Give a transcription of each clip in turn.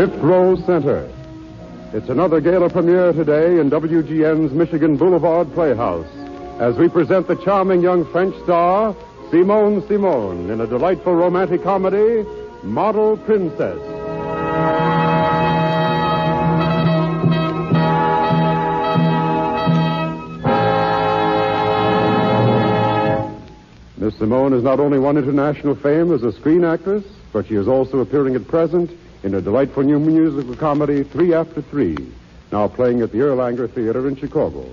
5thRowCenter. It's another gala premiere today in WGN's Michigan Boulevard Playhouse as we present the charming young French star, Simone, in a delightful romantic comedy, Model Princess. Miss Simone has not only won international fame as a screen actress, but she is also appearing at present in a delightful new musical comedy, 3 After 3, now playing at the Erlanger Theater in Chicago.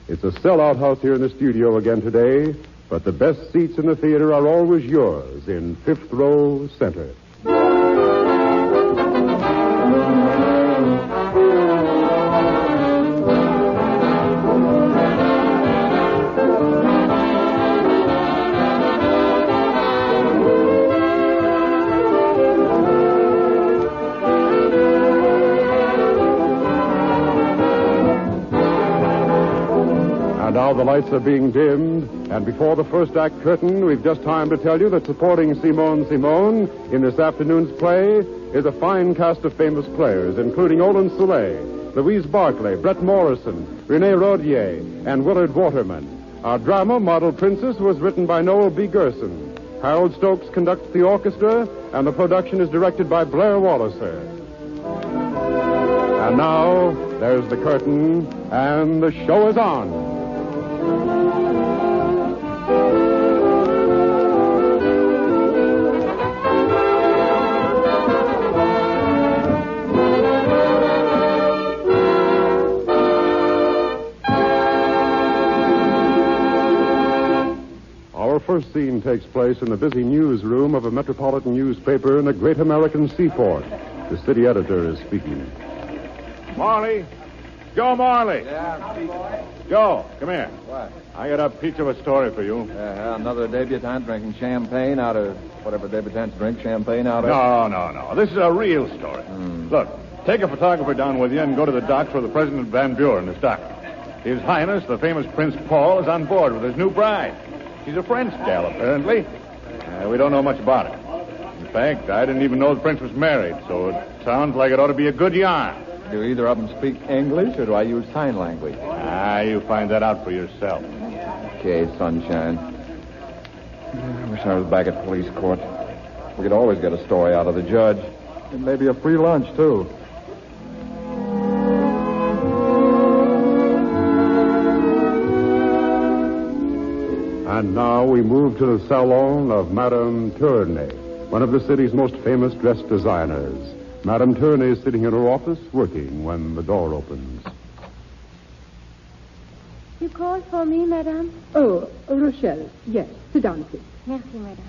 It's a sellout house here in the studio again today, but the best seats in the theater are always yours in 5thRowCenter. Now the lights are being dimmed, and before the first act curtain, we've just time to tell you that supporting Simone in this afternoon's play is a fine cast of famous players, including Olin Soule, Louise Barclay, Brett Morrison, Renee Rodier, and Willard Waterman. Our drama, Model Princess, was written by Noel B. Gerson. Harold Stokes conducts the orchestra, and the production is directed by Blair Walliser. And now, there's the curtain, and the show is on. Our first scene takes place in the busy newsroom of a metropolitan newspaper in a great American seaport. The city editor is speaking. Marley. Joe Marley. Yeah. Joe, come here. What? I got a peach of a story for you. Another debutante drinking champagne out of whatever debutantes drink champagne out of. No. This is a real story. Look, take a photographer down with you and go to the docks where the President Van Buren is docking. His Highness, the famous Prince Paul, is on board with his new bride. She's a French gal, apparently. We don't know much about it. In fact, I didn't even know the prince was married, so it sounds like it ought to be a good yarn. Do either of them speak English, or do I use sign language? You find that out for yourself. Okay, sunshine. I wish I was back at police court. We could always get a story out of the judge. And maybe a free lunch, too. And now we move to the salon of Madame Tournay, one of the city's most famous dress designers. Madame Tournay is sitting in her office working when the door opens. You called for me, madame? Oh, Rochelle. Yes, sit down, please. Merci, madame.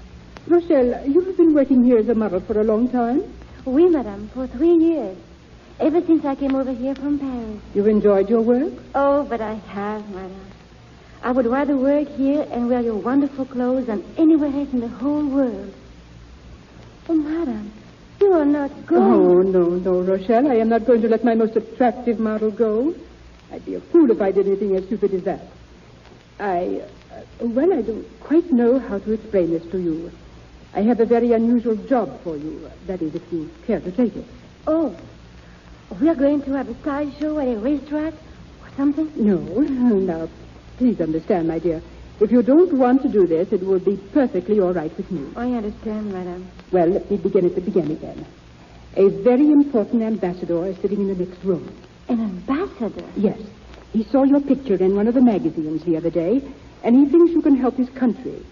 Rochelle, you have been working here as a model for a long time? Oui, madame, for 3 years. Ever since I came over here from Paris. You've enjoyed your work? Oh, but I have, madame. I would rather work here and wear your wonderful clothes than anywhere else in the whole world. Oh, madame, you are not going... Oh, no, Rochelle. I am not going to let my most attractive model go. I'd be a fool if I did anything as stupid as that. I don't quite know how to explain this to you. I have a very unusual job for you. That is, if you care to take it. Oh, we are going to have a sideshow at a racetrack or something? No, now, please understand, my dear. If you don't want to do this, it will be perfectly all right with me. I understand, madame. Well, let me begin at the beginning then. A very important ambassador is sitting in the next room. An ambassador? Yes. He saw your picture in one of the magazines the other day, and he thinks you can help his country.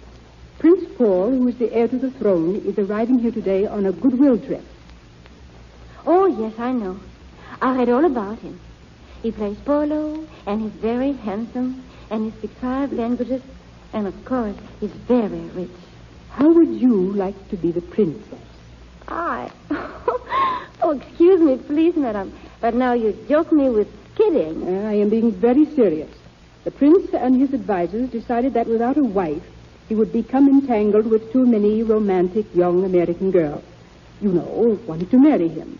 Prince Paul, who is the heir to the throne, is arriving here today on a goodwill trip. Oh, yes, I know. I read all about him. He plays polo, and he's very handsome, and he speaks 5 languages, and, of course, he's very rich. How would you like to be the princess? I... Oh, excuse me, please, madame. But now you joke me with kidding. I am being very serious. The prince and his advisors decided that without a wife, he would become entangled with too many romantic young American girls. You know, wanting to marry him.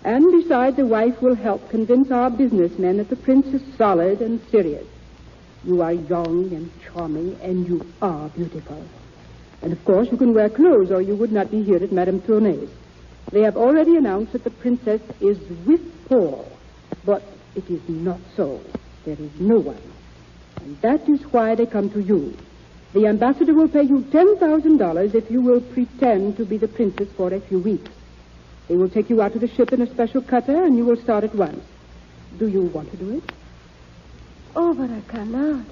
And besides, the wife will help convince our businessmen that the prince is solid and serious. You are young and charming, and you are beautiful. And, of course, you can wear clothes, or you would not be here at Madame Tournay's. They have already announced that the princess is with Paul. But it is not so. There is no one. And that is why they come to you. The ambassador will pay you $10,000 if you will pretend to be the princess for a few weeks. They will take you out to the ship in a special cutter, and you will start at once. Do you want to do it? Oh, but I cannot.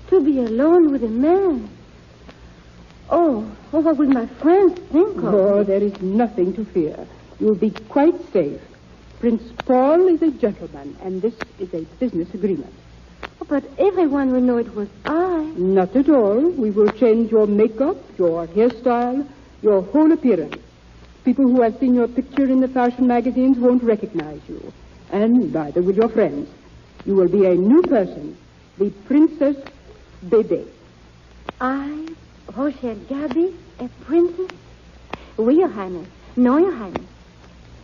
To be alone with a man. Oh, what will my friends think of? Oh, there is nothing to fear. You will be quite safe. Prince Paul is a gentleman, and this is a business agreement. Oh, but everyone will know it was I. Not at all. We will change your makeup, your hairstyle, your whole appearance. People who have seen your picture in the fashion magazines won't recognize you. And neither will your friends. You will be a new person, the Princess Bébé. I, Rochelle Gaby, a princess? Oui, Your Highness. No, Your Highness.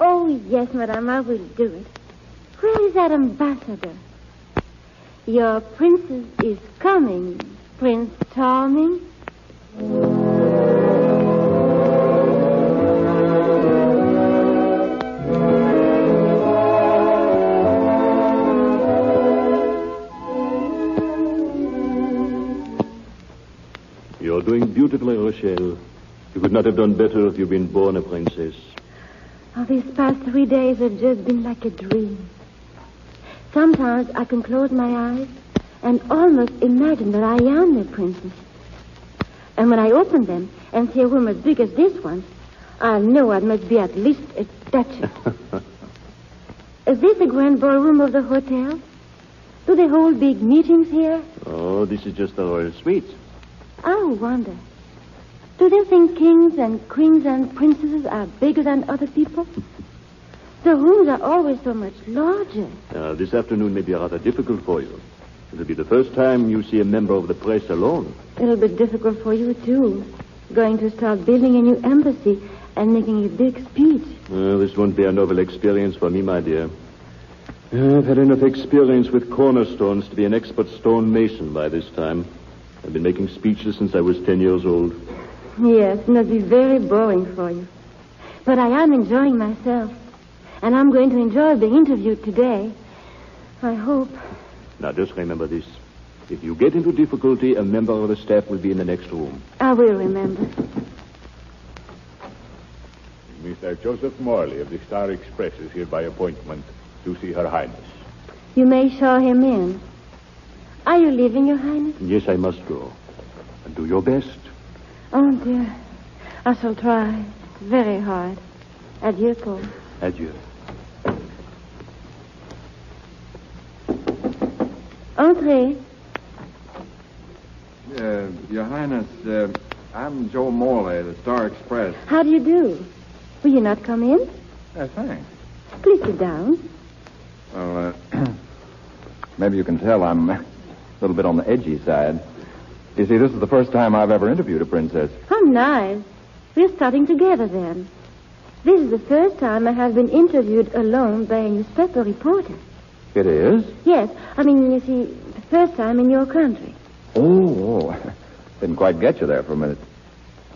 Oh, yes, Madame, I will do it. Where is that ambassador? Your princess is coming, Prince Charming. You're doing beautifully, Rochelle. You could not have done better if you'd been born a princess. Oh, these past 3 days have just been like a dream. Sometimes I can close my eyes and almost imagine that I am the princess. And when I open them and see a room as big as this one, I know I must be at least a duchess. Is this the grand ballroom of the hotel? Do they hold big meetings here? Oh, this is just the royal suite. I wonder. Do they think kings and queens and princesses are bigger than other people? The rooms are always so much larger. This afternoon may be rather difficult for you. It'll be the first time you see a member of the press alone. It'll be difficult for you, too. Going to start building a new embassy and making a big speech. This won't be a novel experience for me, my dear. I've had enough experience with cornerstones to be an expert stonemason by this time. I've been making speeches since I was 10 years old. Yes, it must be very boring for you. But I am enjoying myself. And I'm going to enjoy being interviewed today. I hope. Now, just remember this. If you get into difficulty, a member of the staff will be in the next room. I will remember. Mr. Joseph Morley of the Star Express is here by appointment to see Her Highness. You may show him in. Are you leaving, Your Highness? Yes, I must go. And do your best. Oh, dear. I shall try very hard. Adieu, Paul. Adieu. Entrez. Your Highness, I'm Joe Morley, the Star Express. How do you do? Will you not come in? Thanks. Please sit down. Well, maybe you can tell I'm a little bit on the edgy side. You see, this is the first time I've ever interviewed a princess. How nice. We're starting together then. This is the first time I have been interviewed alone by a newspaper reporter. It is? Yes. I mean, you see, the first time in your country. Oh. Didn't quite get you there for a minute.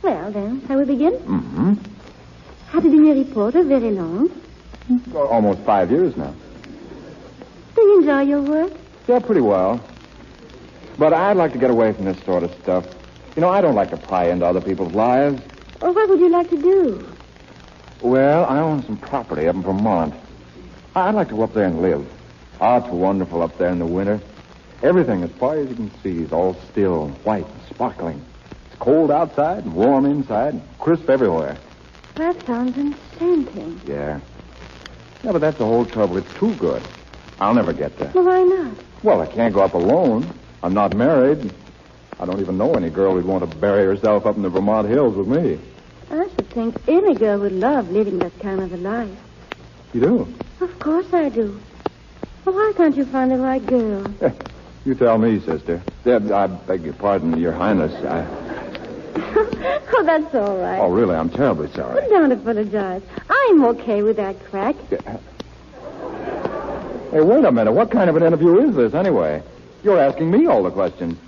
Well, then, shall we begin? Mm-hmm. Have you been a reporter very long? Almost 5 years now. Do you enjoy your work? Yeah, pretty well. But I'd like to get away from this sort of stuff. You know, I don't like to pry into other people's lives. Or what would you like to do? Well, I own some property up in Vermont. I'd like to go up there and live. Oh, it's wonderful up there in the winter. Everything, as far as you can see, is all still, white, and sparkling. It's cold outside and warm inside and crisp everywhere. That sounds enchanting. Yeah. Yeah, but that's the whole trouble. It's too good. I'll never get there. Well, why not? Well, I can't go up alone. I'm not married. I don't even know any girl who'd want to bury herself up in the Vermont hills with me. I should think any girl would love living that kind of a life. You do? Of course I do. Well, why can't you find the right girl? You tell me, sister. I beg your pardon, Your Highness. Oh, that's all right. Oh, really, I'm terribly sorry. Don't apologize. I'm okay with that crack. Hey, wait a minute. What kind of an interview is this, anyway? You're asking me all the questions.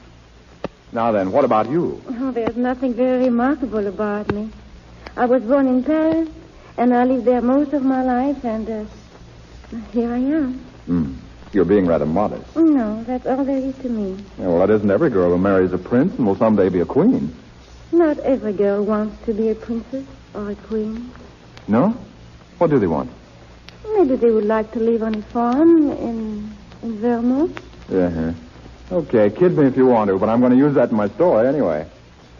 Now then, what about you? Oh, there's nothing very remarkable about me. I was born in Paris, And I lived there most of my life, and here I am. You're being rather modest. No, that's all there is to me. Yeah, well, that isn't every girl who marries a prince and will someday be a queen. Not every girl wants to be a princess or a queen. No? What do they want? Maybe they would like to live on a farm in Vermont. Yeah. Okay, kid me if you want to, but I'm going to use that in my story anyway.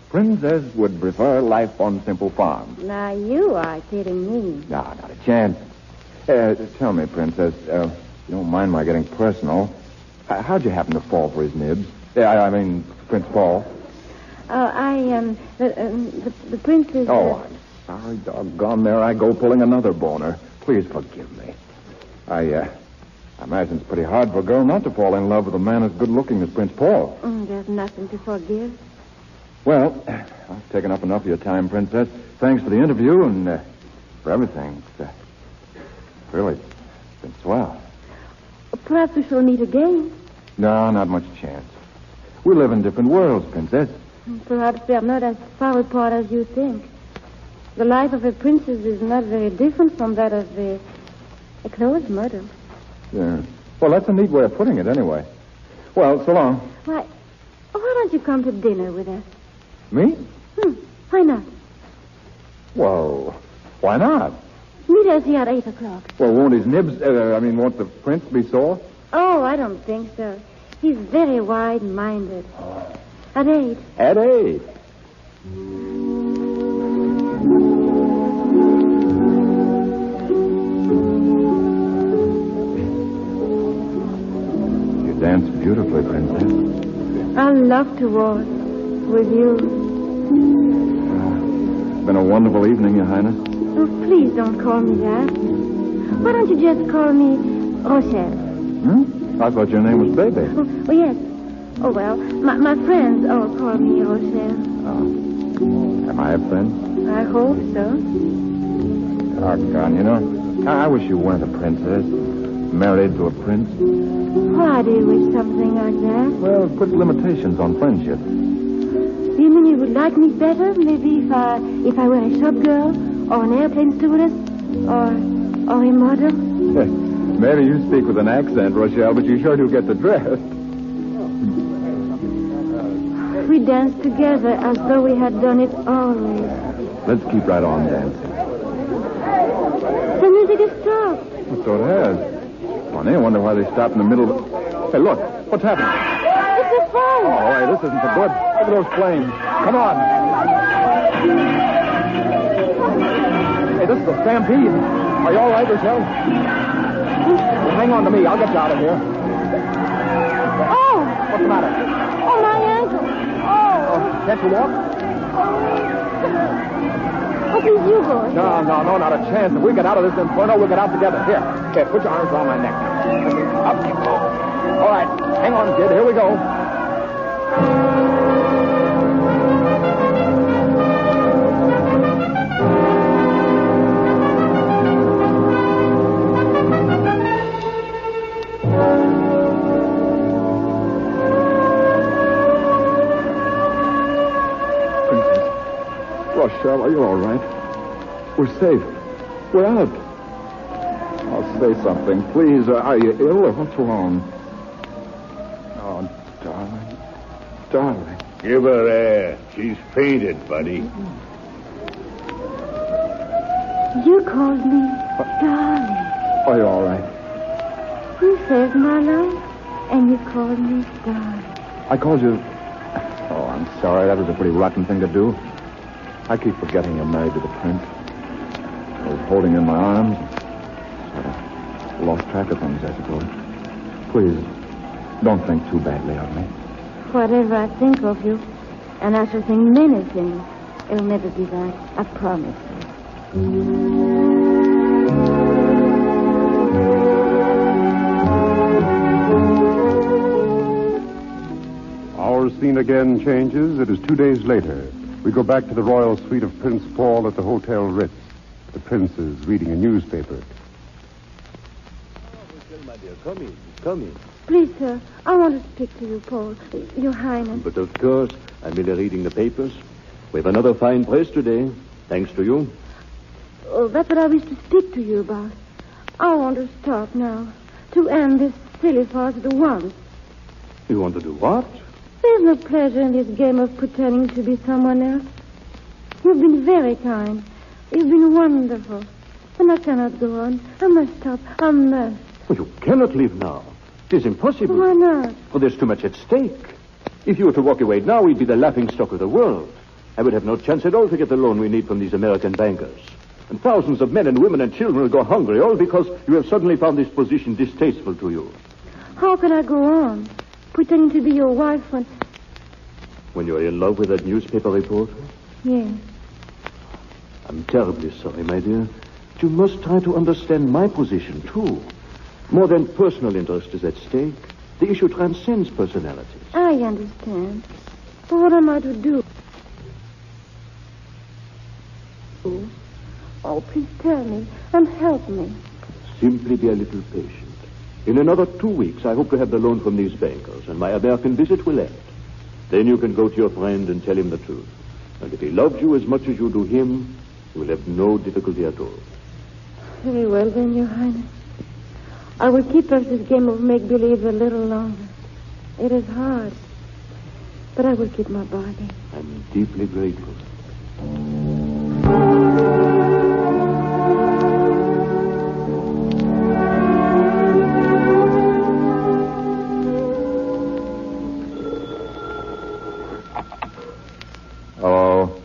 Princess would prefer life on simple farms. Now, you are kidding me. No, not a chance. Tell me, Princess, you don't mind my getting personal. How'd you happen to fall for his nibs? I mean, Prince Paul. The prince is... Oh, I'm sorry, doggone, there I go pulling another boner. Please forgive me. I imagine it's pretty hard for a girl not to fall in love with a man as good-looking as Prince Paul. There's nothing to forgive. Well, I've taken up enough of your time, Princess. Thanks for the interview and for everything. Really, it's been swell. Perhaps we shall meet again. No, not much chance. We live in different worlds, Princess. Perhaps they are not as far apart as you think. The life of a princess is not very different from that of a clothes model. Yeah. Well, that's a neat way of putting it, anyway. Well, so long. Why don't you come to dinner with us? Me? Why not? Well, why not? Meet us here at 8 o'clock. Well, won't his nibs, won't the prince be sore? Oh, I don't think so. He's very wide-minded. At 8. At 8. You dance beautifully, Princess. I love to waltz with you. It's been a wonderful evening, Your Highness. Oh, please don't call me that. Why don't you just call me Rochelle? I thought your name was Baby. Oh, yes. Oh, well, my friends all call me Rochelle. Oh. Am I a friend? I hope so. Doggone, you know, I wish you weren't a princess. Married to a prince. Why do you wish something like that? Well, put limitations on friendship. You mean you would like me better, maybe if I were a shop girl, or an airplane stewardess, or a model? Maybe you speak with an accent, Rochelle, but you sure do get the dress. We danced together as though we had done it always. Let's keep right on dancing. The music has stopped. So it has. Funny, I wonder why they stopped in the middle of... Hey, look, what's happening? It's a fire. Oh, hey, this isn't so good. Look at those flames. Come on. Hey, this is a stampede. Are you all right, Rochelle? Well, hang on to me. I'll get you out of here. Oh! What's the matter? Oh, my ankle. Oh. Can't you walk? Oh, please, you go. No, not a chance. If we get out of this inferno, we'll get out together. Here, put your arms around my neck now. Up you go. All right, hang on, kid. Here we go. Rochelle, are you all right? We're safe. We're out. I'll say something, please. Are you ill or what's wrong? Oh, darling. Darling. Give her air. She's fainted, buddy. You called me darling. Are you all right? You saved my life, and you called me darling. I called you... Oh, I'm sorry. That was a pretty rotten thing to do. I keep forgetting you're married to the prince. I was holding you in my arms. Sort of lost track of things, I suppose. Please, don't think too badly of me. Whatever I think of you, and I shall think many things, it'll never be that. I promise you. Our scene again changes. It is 2 days later. We go back to the royal suite of Prince Paul at the Hotel Ritz. The prince is reading a newspaper. Well, my dear, come in. Come in. Please, sir, I want to speak to you, Paul. Your Highness. But of course, I'm merely reading the papers. We have another fine press today, thanks to you. Oh, that's what I wish to speak to you about. I want to stop now. To end this silly farce at once. You want to do what? There's no pleasure in this game of pretending to be someone else. You've been very kind. You've been wonderful. And I cannot go on. I must stop. I must. Well, you cannot leave now. It is impossible. Why not? Well, there's too much at stake. If you were to walk away now, we'd be the laughingstock of the world. I would have no chance at all to get the loan we need from these American bankers. And thousands of men and women and children will go hungry, all because you have suddenly found this position distasteful to you. How can I go on? Pretending to be your wife When you're in love with that newspaper reporter? Yes. I'm terribly sorry, my dear. But you must try to understand my position, too. More than personal interest is at stake. The issue transcends personalities. I understand. But what am I to do? Oh, please tell me and help me. Simply be a little patient. In another 2 weeks, I hope to have the loan from these bankers, and my American visit will end. Then you can go to your friend and tell him the truth. And if he loves you as much as you do him, you will have no difficulty at all. Very well, then, Your Highness. I will keep up this game of make-believe a little longer. It is hard, but I will keep my bargain. I'm deeply grateful. Hello?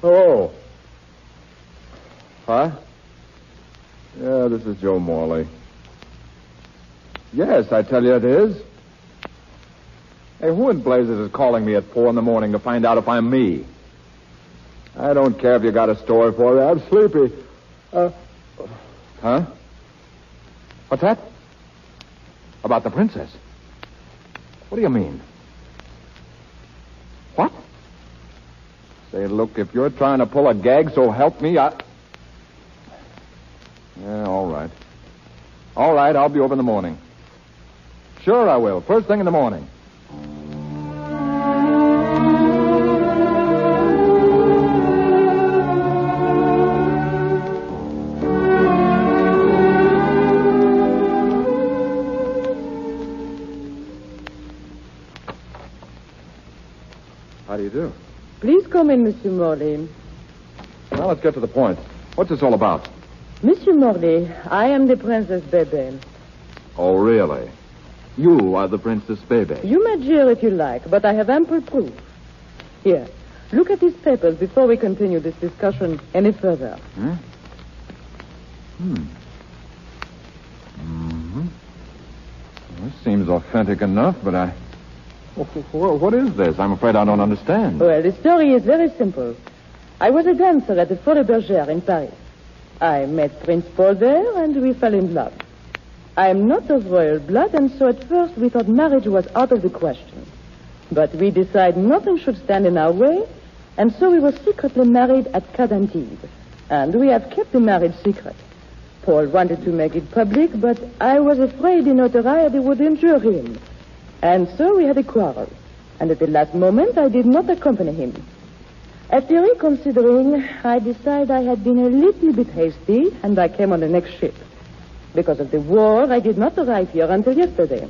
Hello? Huh? Yeah, this is Joe Morley. Yes, I tell you it is. Hey, who in blazes is calling me at 4 a.m. to find out if I'm me? I don't care if you got a story for me. I'm sleepy. Huh? What's that? About the princess? What do you mean? What? Say, look, if you're trying to pull a gag, so help me, Yeah, all right. All right, I'll be over in the morning. Sure I will. First thing in the morning. How do you do? Please come in, Monsieur Morley. Now, let's get to the point. What's this all about? Monsieur Morley, I am the Princess Bebe. Oh, really? You are the Princess Bebe. You may jeer if you like, but I have ample proof. Here, look at these papers before we continue this discussion any further. This seems authentic enough, but what is this? I'm afraid I don't understand. Well, the story is very simple. I was a dancer at the Folie Bergère in Paris. I met Prince Paul there, and we fell in love. I am not of royal blood, and so at first we thought marriage was out of the question. But we decided nothing should stand in our way, and so we were secretly married at Cadantibes. And we have kept the marriage secret. Paul wanted to make it public, but I was afraid the notoriety would injure him. And so we had a quarrel. And at the last moment, I did not accompany him. After reconsidering, I decided I had been a little bit hasty, and I came on the next ship. Because of the war, I did not arrive here until yesterday.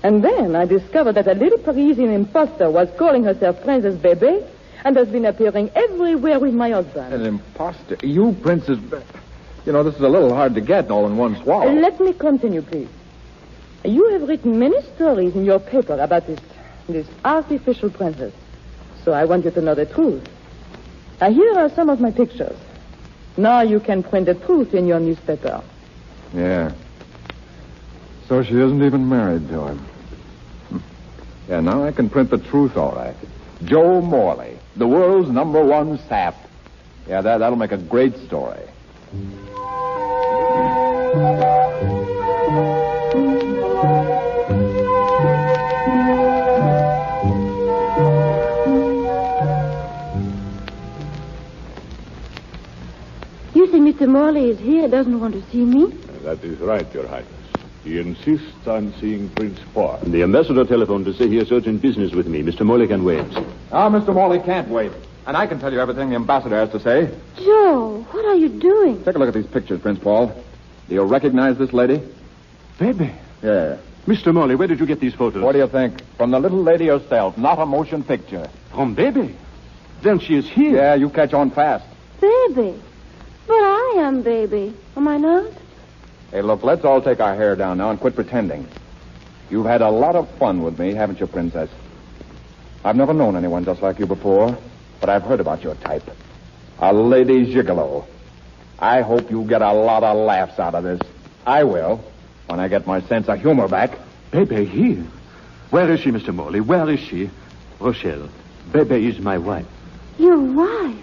And then I discovered that a little Parisian imposter was calling herself Princess Bebe and has been appearing everywhere with my husband. An imposter? You, Princess... You know, this is a little hard to get all in one swallow. Let me continue, please. You have written many stories in your paper about this artificial princess. So I want you to know the truth. Here are some of my pictures. Now you can print the truth in your newspaper. Yeah. So she isn't even married to him. Yeah, now I can print the truth all right. Joe Morley, the world's #1 sap. Yeah, that'll make a great story. You say Mr. Morley is here, doesn't want to see me? That is right, Your Highness. He insists on seeing Prince Paul. The ambassador telephoned to say he has urgent business with me. Mr. Morley can wait. Mr. Morley can't wait. And I can tell you everything the ambassador has to say. Joe, what are you doing? Take a look at these pictures, Prince Paul. Do you recognize this lady? Baby. Yeah. Mr. Morley, where did you get these photos? What do you think? From the little lady herself, not a motion picture. From Baby? Then she is here. Yeah, you catch on fast. Baby. But I am Baby. Am I not? Hey, look, let's all take our hair down now and quit pretending. You've had a lot of fun with me, haven't you, Princess? I've never known anyone just like you before, but I've heard about your type. A lady gigolo. I hope you get a lot of laughs out of this. I will, when I get my sense of humor back. Bebe here? Where is she, Mr. Morley? Where is she? Rochelle, Bebe is my wife. Your wife?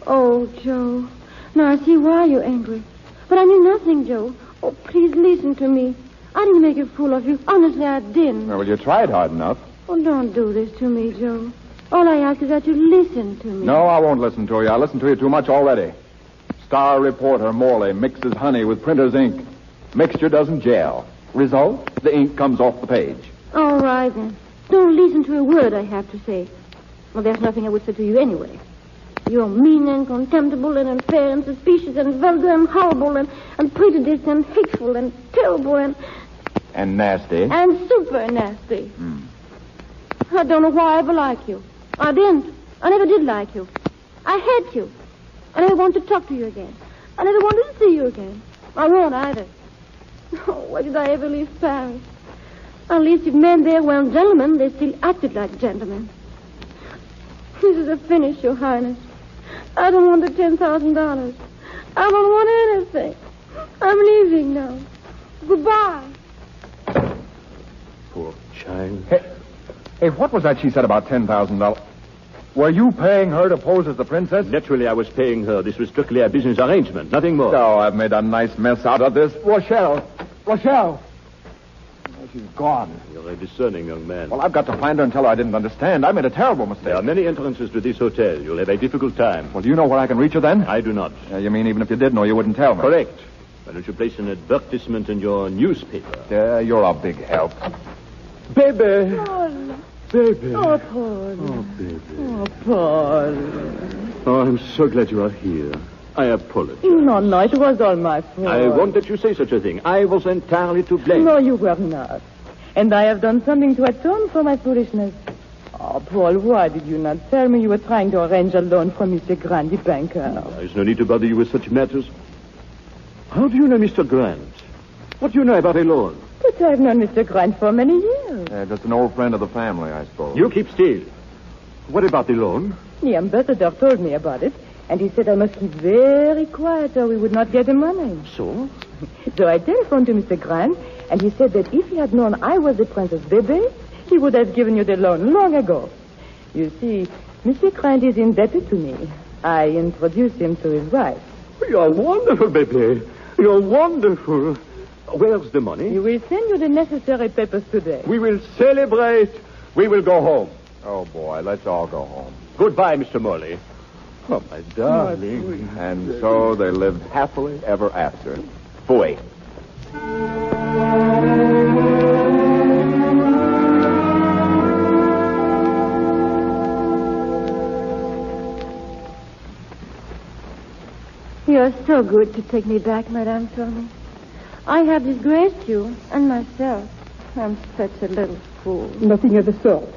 Oh, Joe. Now I see why you're angry. But I knew nothing, Joe. Oh, please listen to me. I didn't make a fool of you. Honestly, I didn't. Well, you tried hard enough. Oh, don't do this to me, Joe. All I ask is that you listen to me. No, I won't listen to you. I listened to you too much already. Star reporter Morley mixes honey with printer's ink. Mixture doesn't gel. Result, the ink comes off the page. All right, then. Don't listen to a word I have to say. Well, there's nothing I would say to you anyway. You're mean and contemptible and unfair and suspicious and vulgar and horrible and prejudiced and hateful and terrible and nasty. And super nasty. I don't know why I ever liked you. I didn't. I never did like you. I hate you. I never want to talk to you again. I never wanted to see you again. I won't either. Oh, why did I ever leave Paris? At least if men there weren't gentlemen, they still acted like gentlemen. This is a finish, Your Highness. I don't want the $10,000. I don't want anything. I'm leaving now. Goodbye. Poor child. Hey, what was that she said about $10,000? Were you paying her to pose as the princess? Naturally, I was paying her. This was strictly a business arrangement, nothing more. Oh, I've made a nice mess out of this. Rochelle! Oh, she's gone. You're a discerning young man. Well, I've got to find her and tell her I didn't understand. I made a terrible mistake. There are many entrances to this hotel. You'll have a difficult time. Well, do you know where I can reach her then? I do not. You mean even if you did know, you wouldn't tell me? Correct. Why don't you place an advertisement in your newspaper? Yeah, you're a big help. Baby! Paul. Baby. Oh, Paul. Oh, baby. Oh, Paul. Oh, I'm so glad you are here. I apologize. No, it was all my fault. I won't let you say such a thing. I was entirely to blame. No, you were not. And I have done something to atone for my foolishness. Oh, Paul, why did you not tell me you were trying to arrange a loan for Mr. Grant, the banker? There's no need to bother you with such matters. How do you know Mr. Grant? What do you know about a loan? But I've known Mr. Grant for many years. Just an old friend of the family, I suppose. You keep still. What about the loan? The ambassador told me about it, and he said I must keep very quiet or we would not get the money. So? So I telephoned to Mr. Grant, and he said that if he had known I was the Princess Bebe, he would have given you the loan long ago. You see, Mr. Grant is indebted to me. I introduced him to his wife. You're wonderful, baby. You're wonderful. Where's the money? He will send you the necessary papers today. We will celebrate. We will go home. Oh, boy, let's all go home. Goodbye, Mr. Morley. Oh, my darling. And so they lived happily ever after. Fooey. You're so good to take me back, Madame Tony. I have disgraced you and myself. I'm such a little fool. Nothing of the sort.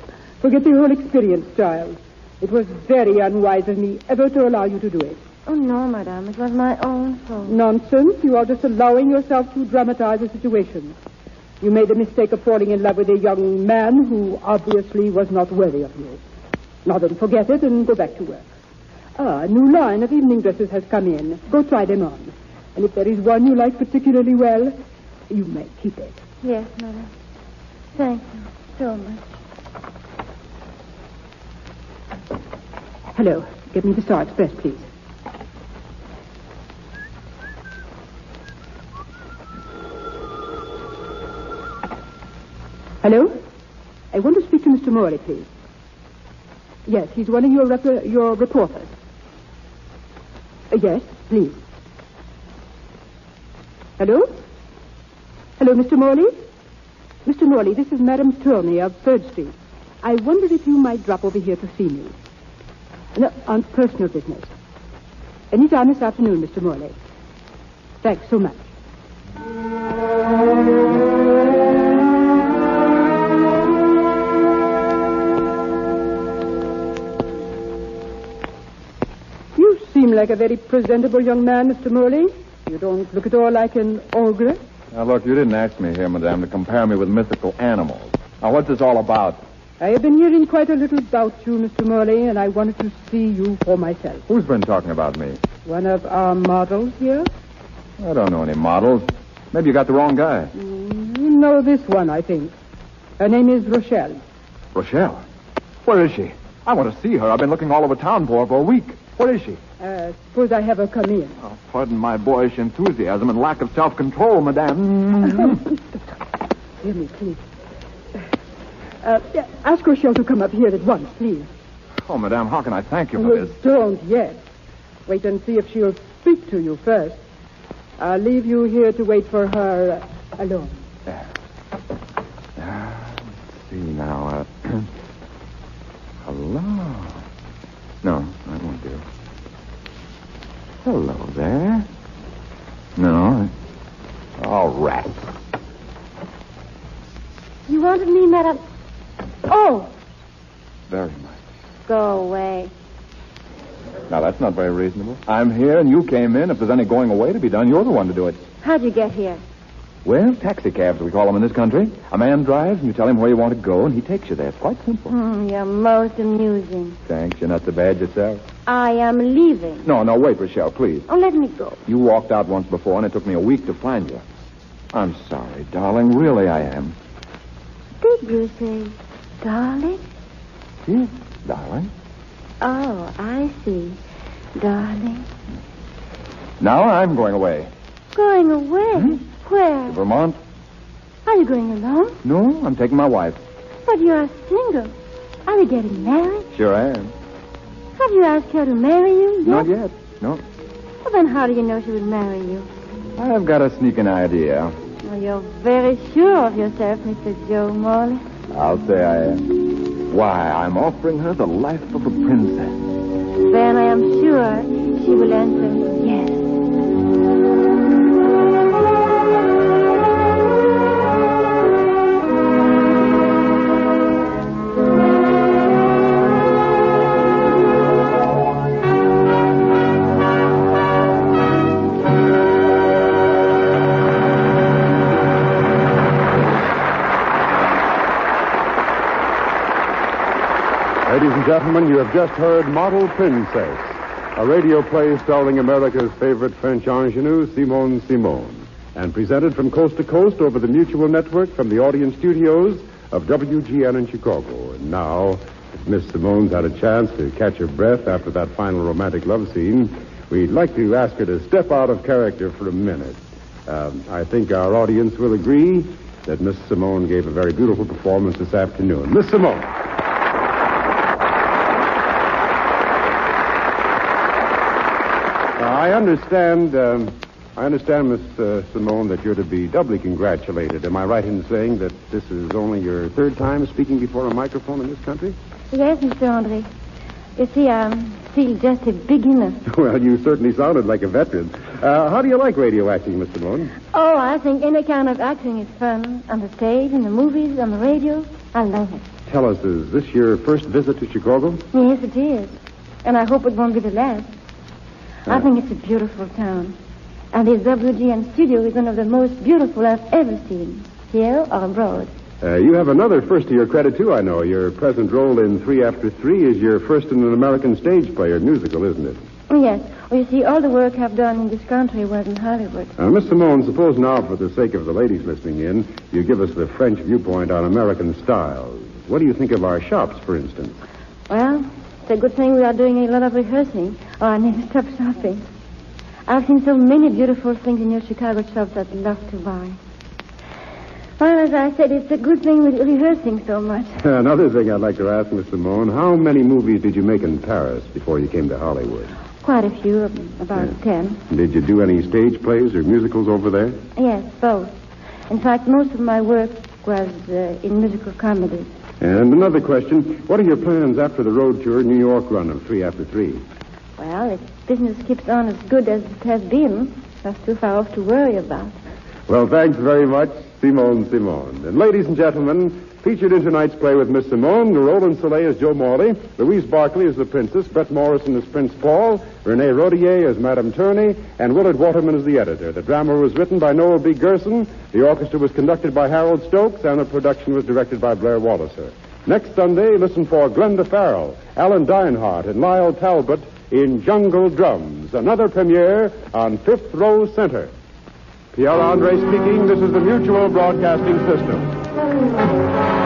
Forget the whole experience, child. It was very unwise of me ever to allow you to do it. Oh, no, Madame. It was my own fault. Nonsense. You are just allowing yourself to dramatize a situation. You made the mistake of falling in love with a young man who obviously was not worthy of you. Now then, forget it and go back to work. A new line of evening dresses has come in. Go try them on. And if there is one you like particularly well, you may keep it. Yes, Madame. Thank you so much. Hello. Get me the Star Express, please. Hello? I want to speak to Mr. Morley, please. Yes, he's one of your reporters. Yes, please. Hello? Hello, Mr. Morley? Mr. Morley, this is Madame Turney of 3rd Street. I wondered if you might drop over here to see me. No, on personal business. Anytime this afternoon, Mr. Morley. Thanks so much. You seem like a very presentable young man, Mr. Morley. You don't look at all like an ogre. Now, look, you didn't ask me here, madame, to compare me with mythical animals. Now, what's this all about? I have been hearing quite a little about you, Mr. Morley, and I wanted to see you for myself. Who's been talking about me? One of our models here? I don't know any models. Maybe you got the wrong guy. You know this one, I think. Her name is Rochelle. Rochelle? Where is she? I want to see her. I've been looking all over town for her for a week. Where is she? Suppose I have her come in. Oh, pardon my boyish enthusiasm and lack of self-control, madame. Hear me, please. Ask Rochelle to come up here at once, please. Oh, madame, how can I thank you for this? Don't yet. Wait and see if she'll speak to you first. I'll leave you here to wait for her alone. Let's see now. Hello. No, that won't do. Hello there. No. All right. You wanted me, madam? Oh, Very much. go away. Now, that's not very reasonable. I'm here and you came in. If there's any going away to be done, you're the one to do it. How'd you get here? Well, taxi cabs, we call them in this country. A man drives and you tell him where you want to go and he takes you there. It's quite simple. You're most amusing. Thanks. You're not so bad yourself. I am leaving. No, wait, Rochelle, please. Oh, let me go. You walked out once before and it took me a week to find you. I'm sorry, darling. Really, I am. Did you say darling? Yes, darling. Oh, I see. Darling. Now I'm going away. Going away? Where? To Vermont? Are you going alone? No, I'm taking my wife. But you're single. Are you getting married? Sure I am. Have you asked her to marry you yet? Not yet. No. Well, then how do you know she would marry you? I've got a sneaking idea. Well, you're very sure of yourself, Mr. Joe Morley. I'll say I am. Why, I'm offering her the life of a princess. Then I am sure she will answer yes. Ladies and gentlemen, you have just heard Model Princess, a radio play starring America's favorite French ingenue, Simone Simone, and presented from coast to coast over the Mutual Network from the audience studios of WGN in Chicago. And now, if Miss Simone's had a chance to catch her breath after that final romantic love scene, we'd like to ask her to step out of character for a minute. I think our audience will agree that Miss Simone gave a very beautiful performance this afternoon. Miss Simone. I understand, Miss Simone, that you're to be doubly congratulated. Am I right in saying that this is only your third time speaking before a microphone in this country? Yes, Mr. Andre. You see, I'm still just a beginner. Well, you certainly sounded like a veteran. How do you like radio acting, Miss Simone? Oh, I think any kind of acting is fun. On the stage, in the movies, on the radio. I love it. Tell us, is this your first visit to Chicago? Yes, it is. And I hope it won't be the last. I think it's a beautiful town. And this WGN studio is one of the most beautiful I've ever seen, here or abroad. You have another first to your credit, too, I know. Your present role in 3 After 3 is your first in an American stage play or musical, isn't it? Yes. Well, you see, all the work I've done in this country was in Hollywood. Miss Simone, suppose now, for the sake of the ladies listening in, you give us the French viewpoint on American styles. What do you think of our shops, for instance? Well, it's a good thing we are doing a lot of rehearsing, or I never stop shopping. I've seen so many beautiful things in your Chicago shops I'd love to buy. Well, as I said, it's a good thing we're rehearsing so much. Another thing I'd like to ask, Miss Simone, how many movies did you make in Paris before you came to Hollywood? Quite a few, about 10. Did you do any stage plays or musicals over there? Yes, both. In fact, most of my work was in musical comedies. And another question. What are your plans after the road tour New York run of 3 after 3? Well, if business keeps on as good as it has been, that's too far off to worry about. Well, thanks very much, Simone. And ladies and gentlemen, featured in tonight's play with Miss Simone, Roland Soleil as Joe Morley, Louise Barclay as the Princess, Brett Morrison as Prince Paul, Renee Rodier as Madame Turney, and Willard Waterman as the editor. The drama was written by Noel B. Gerson, the orchestra was conducted by Harold Stokes, and the production was directed by Blair Walliser. Next Sunday, listen for Glenda Farrell, Alan Dinehart, and Lyle Talbot in Jungle Drums, another premiere on 5th Row Center. Pierre Andre speaking. This is the Mutual Broadcasting System.